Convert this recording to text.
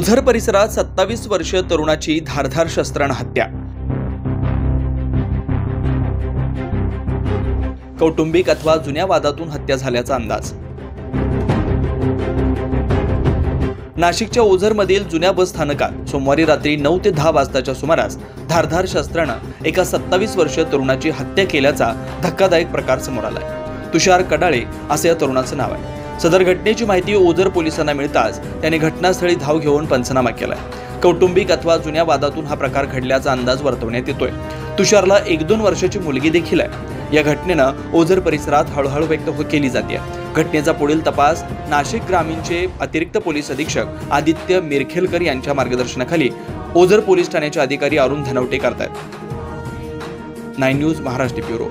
ओझर परिसरात 27 वर्षीय तरुणाची धारदार शस्त्राने हत्या। कौटुंबिक अथवा जुन्या वादातून हत्या झाल्याचा अंदाज। नाशिकच्या ओझरमधील जुन्या बस स्थानकात सोमवारी रात्री 9 ते 10 वाजताच्या सुमारास धारदार शस्त्राने एका 27 वर्षीय तरुणाची हत्या केल्याचा धक्कादायक प्रकार समोर आलाय। तुषार कडाळे असे या तरुणाचे नाव आहे। सदर घटनेची माहिती ओझर पोलिसांना मिळताच त्यांनी घटनास्थळी धाव घेऊन पंचनामा केलाय। कौटुंबिक अथवा जुन्या वादातून हा प्रकार घडल्याचा अंदाज वर्तवण्यात येतोय। तुषारला 1-2 वर्षाची मुलगी देखील आहे। या घटनेनं ओझर परिसरात हळूहळू व्यक्त केली जाते। घटनेचा पुढील तपास नाशिक ग्रामीणचे अतिरिक्त पोलीस अधीक्षक आदित्य मिरखेलकर यांच्या मार्गदर्शनाखाली ओझर पोलीस ठाण्याचे अधिकारी अरुण धनवटे करतायत। 9 न्यूज महाराष्ट्र ब्युरो।